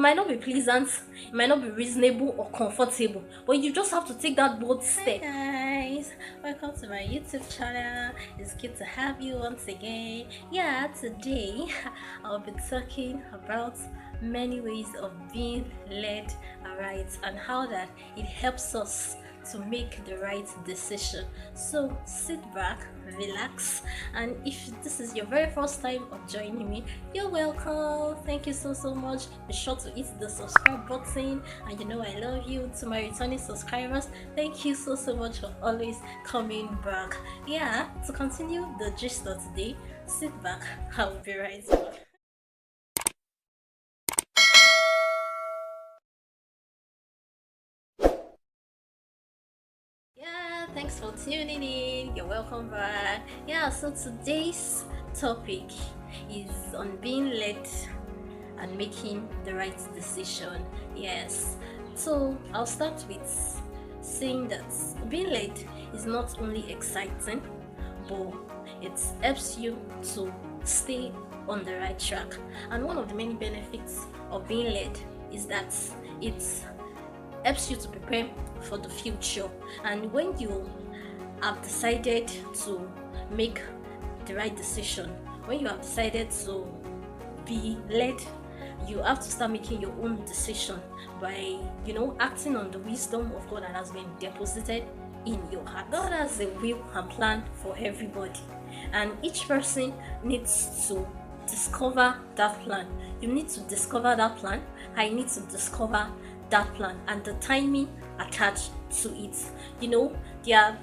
It might not be pleasant, it might not be reasonable or comfortable, but you just have to take that bold step. Hi guys, welcome to my YouTube channel. It's good to have you once again. Yeah, today I'll be talking about many ways of being led right and how that it helps us to make the right decision. So sit back, relax, and if this is your very first time of joining me, you're welcome. Thank you so much. Be sure to hit the subscribe button, and you know I love you. To my returning subscribers, thank you so much for always coming back. Yeah, to continue the gist of today, sit back, I'll be right back. Yeah, thanks for tuning in. You're welcome back. Yeah, so today's topic is on being led and making the right decision. Yes, so I'll start with saying that being led is not only exciting, but it helps you to stay on the right track. And one of the many benefits of being led is that it helps you to prepare for the future. And when you have decided to make the right decision, when you have decided to be led, you have to start making your own decision by, acting on the wisdom of God that has been deposited in your heart. God has a will and plan for everybody, and each person needs to discover that plan. You need to discover that plan. I need to discover that plan and the timing attached to it. There are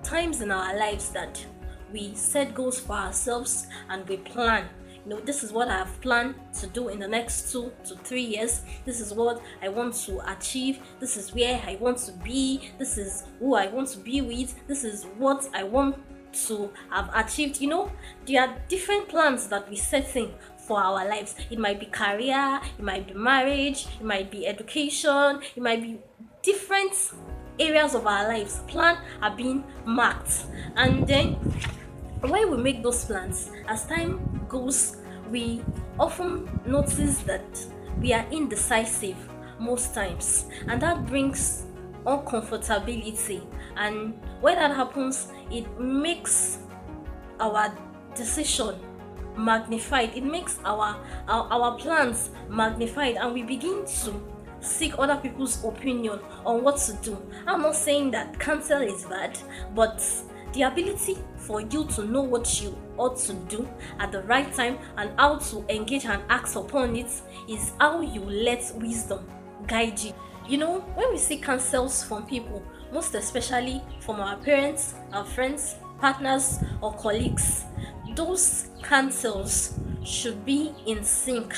times in our lives that we set goals for ourselves and we plan. This is what I have planned to do in the next 2 to 3 years. This is what I want to achieve. This is where I want to be. This is who I want to be with. This is what I want to have achieved. There are different plans that we set in for our lives. It might be career, it might be marriage, it might be education, it might be different areas of our lives. Plans are being marked, and then when we make those plans, as time goes, we often notice that we are indecisive most times, and that brings uncomfortability. And when that happens, it makes our decision magnified. It makes our plans magnified, and we begin to seek other people's opinion on what to do. I'm not saying that counsel is bad, but the ability for you to know what you ought to do at the right time and how to engage and act upon it is how you let wisdom guide you. When we seek counsels from people, most especially from our parents, our friends, partners, or colleagues, those counsels should be in sync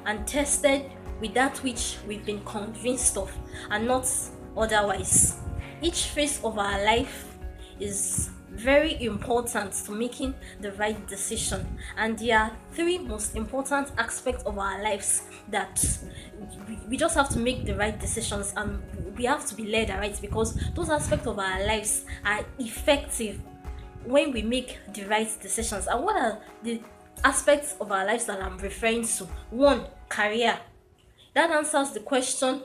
and tested with that which we've been convinced of, and not otherwise. Each phase of our life is very important to making the right decision, and there are 3 most important aspects of our lives that we just have to make the right decisions, and we have to be led right, because those aspects of our lives are effective when we make the right decisions. And what are the aspects of our lives that I'm referring to? 1, career. That answers the question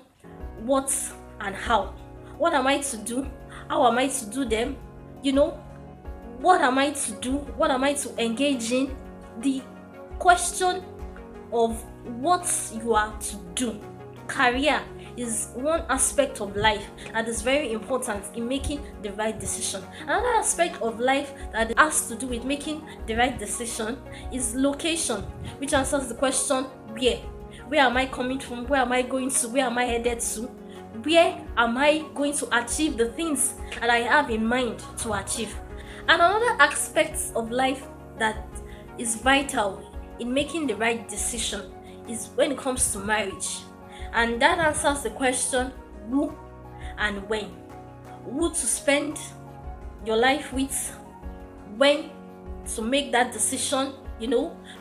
what and how. What am I to do? How am I to do them? What am I to do? What am I to engage in? The question of what you are to do. Career is one aspect of life that is very important in making the right decision. Another aspect of life that has to do with making the right decision is location, which answers the question where am I coming from? Where am I going to? Where am I headed to? Where am I going to achieve the things that I have in mind to achieve? And another aspect of life that is vital in making the right decision is when it comes to marriage. And that answers the question who and when. Who to spend your life with, when to make that decision.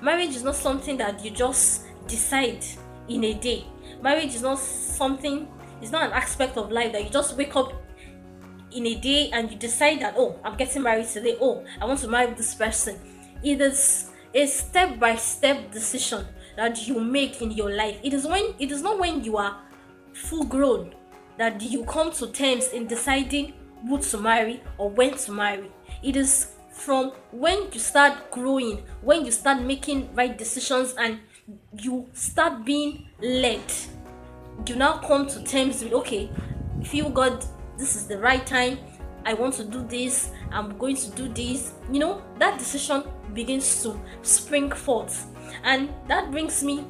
Marriage is not something that you just decide in a day. Marriage is not it's not an aspect of life that you just wake up in a day and you decide that, I'm getting married today, I want to marry this person. It is a step-by-step decision. that you make in your life. It is not when you are full grown that you come to terms in deciding who to marry or when to marry. It is from when you start growing, when you start making right decisions and you start being led. You now come to terms with, okay, feel God, this is the right time, I want to do this, I'm going to do this. That decision begins to spring forth. And that brings me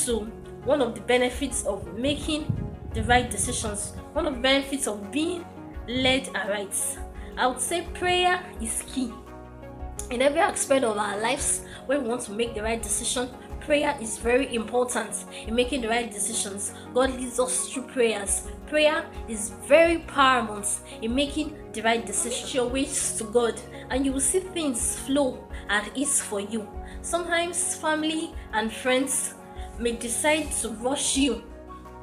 to one of the benefits of making the right decisions, one of the benefits of being led aright. I would say prayer is key. In every aspect of our lives where we want to make the right decision, prayer is very important in making the right decisions. God leads us through prayers. Prayer is very paramount in making the right decision. Your ways to God, and you will see things flow at ease for you. Sometimes family and friends may decide to rush you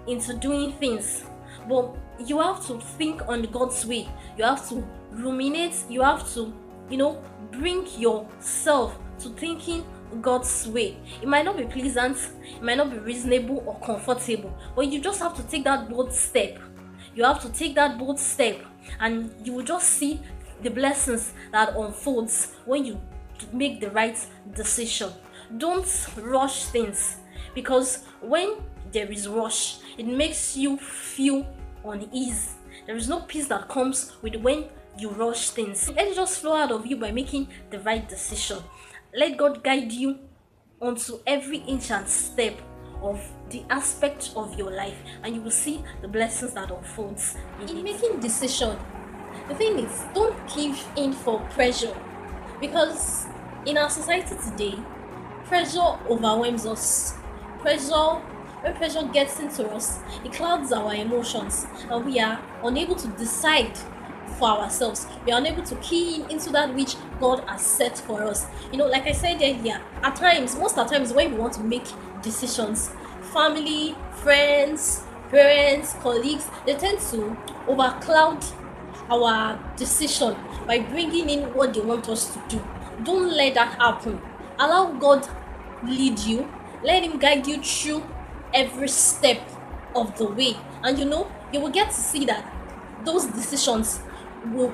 into doing things, but you have to think on God's way. You have to ruminate. You have to, bring yourself to thinking God's way. It might not be pleasant, it might not be reasonable or comfortable, but you just have to take that bold step. You have to take that bold step, and you will just see the blessings that unfolds when you make the right decision. Don't rush things, because when there is rush, it makes you feel unease. There is no peace that comes with when you rush things. Let it just flow out of you by making the right decision. Let God guide you onto every inch and step of the aspect of your life, and you will see the blessings that unfolds in making decision. The thing is, don't give in for pressure, because in our society today, pressure overwhelms us. When pressure gets into us, it clouds our emotions, and we are unable to decide for ourselves. We are unable to key into that which God has set for us. Like I said earlier, most of the times when we want to make decisions, family, friends, parents, colleagues, they tend to overcloud our decision by bringing in what they want us to do. Don't let that happen. Allow God lead you. Let Him guide you through every step of the way, and you will get to see that those decisions will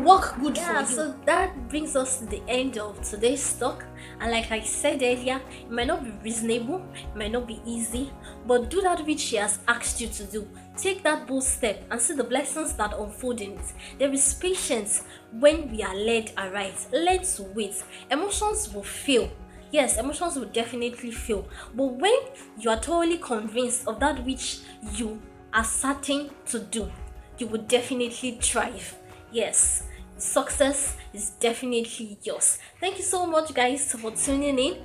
work good for you. So that brings us to the end of today's talk. And like I said earlier, it might not be reasonable, it might not be easy, but do that which He has asked you to do. Take that bold step and see the blessings that unfold in it. There is patience when we are led aright. Learn to wait. Emotions will fail. Yes, emotions will definitely fail. But when you are totally convinced of that which you are certain to do, you will definitely thrive. Yes, success is definitely yours. Thank you so much, guys, for tuning in.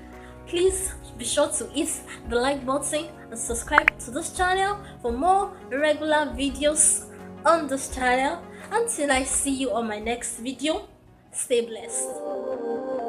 Please be sure to hit the like button and subscribe to this channel for more regular videos on this channel. Until I see you on my next video, stay blessed.